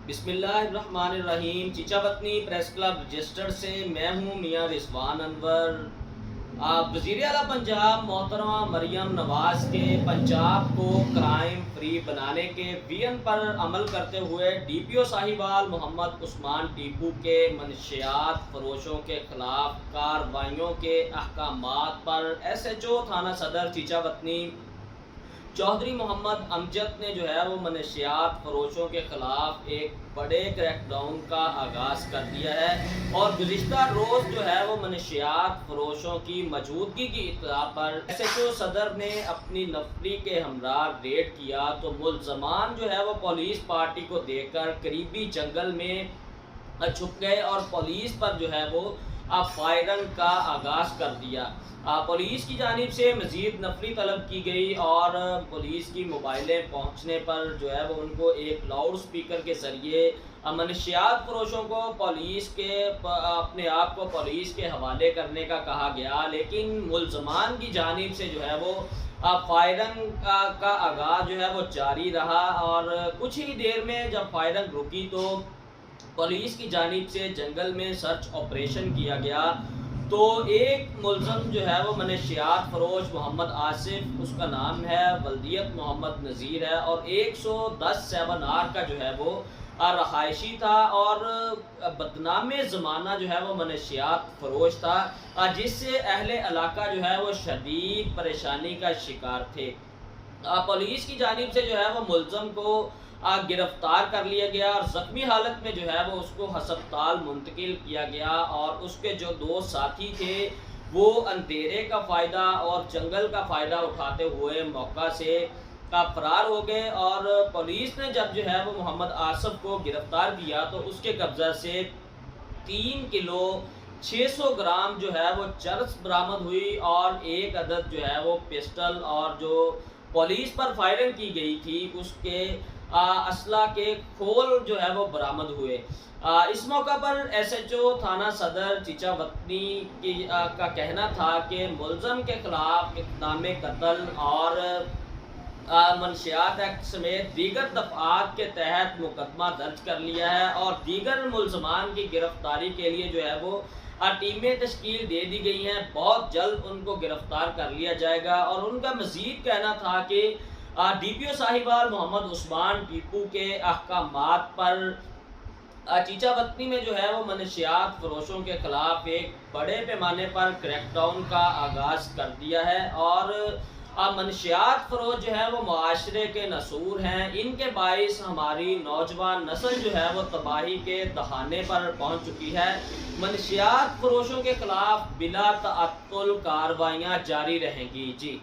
بسم اللہ الرحمن الرحیم۔ چیچا وطنی پریس کلب رجسٹر سے میں ہوں میاں رضوان انور۔ وزیر اعلیٰ پنجاب محترمہ مریم نواز کے پنجاب کو کرائم فری بنانے کے ویژن پر عمل کرتے ہوئے ڈی پی او صاحبال محمد عثمان ٹیپو کے منشیات فروشوں کے خلاف کارروائیوں کے احکامات پر ایس ایچ او تھانہ صدر چیچا وطنی چودھری محمد امجد نے وہ منشیات فروشوں کے خلاف ایک بڑے کریک ڈاؤن کا آغاز کر دیا ہے، اور گزشتہ روز وہ منشیات فروشوں کی موجودگی کی اطلاع پر ایس ایچ او صدر نے اپنی نفری کے ہمراہ ریڈ کیا تو ملزمان وہ پولیس پارٹی کو دیکھ کر قریبی جنگل میں چھپ گئے اور پولیس پر وہ فائرنگ کا آغاز کر دیا۔ پولیس کی جانب سے مزید نفری طلب کی گئی اور پولیس کی موبائلیں پہنچنے پر وہ ان کو ایک لاؤڈ سپیکر کے ذریعے منشیات فروشوں کو پولیس کے اپنے آپ کو پولیس کے حوالے کرنے کا کہا گیا، لیکن ملزمان کی جانب سے وہ فائرنگ کا آغاز وہ جاری رہا، اور کچھ ہی دیر میں جب فائرنگ رکی تو پولیس کی جانب سے جنگل میں سرچ آپریشن کیا گیا تو ایک ملزم وہ منشیات فروش محمد آصف، اس کا نام ہے ولدیت محمد نذیر ہے، اور 110/7R کا وہ رہائشی تھا اور بدنام زمانہ وہ منشیات فروش تھا، جس سے اہل علاقہ وہ شدید پریشانی کا شکار تھے۔ پولیس کی جانب سے وہ ملزم کو گرفتار کر لیا گیا اور زخمی حالت میں وہ اس کو ہسپتال منتقل کیا گیا، اور اس کے جو دو ساتھی تھے وہ اندھیرے کا فائدہ اور جنگل کا فائدہ اٹھاتے ہوئے موقع سے فرار ہو گئے، اور پولیس نے جب وہ محمد آصف کو گرفتار کیا تو اس کے قبضہ سے 3 کلو 600 گرام وہ چرس برآمد ہوئی، اور ایک عدد وہ پسٹل اور جو پولیس پر فائرنگ کی گئی تھی اس کے اسلحہ کے کھول وہ برآمد ہوئے۔ اس موقع پر ایس ایچ او تھانہ صدر چیچا وطنی کا کہنا تھا کہ ملزم کے خلاف اقدام قتل اور منشیات ایکٹ سمیت دیگر دفعات کے تحت مقدمہ درج کر لیا ہے، اور دیگر ملزمان کی گرفتاری کے لیے وہ ٹیمیں تشکیل دے دی گئی ہیں، بہت جلد ان کو گرفتار کر لیا جائے گا۔ اور ان کا مزید کہنا تھا کہ ڈی پی او صاحبال محمد عثمان ٹیپو کے احکامات پر چیچا وطنی میں وہ منشیات فروشوں کے خلاف ایک بڑے پیمانے پر کریک ڈاؤن کا آغاز کر دیا ہے، اور منشیات فروش وہ معاشرے کے نسور ہیں، ان کے باعث ہماری نوجوان نسل وہ تباہی کے دہانے پر پہنچ چکی ہے۔ منشیات فروشوں کے خلاف بلا تعطل کارروائیاں جاری رہیں گی۔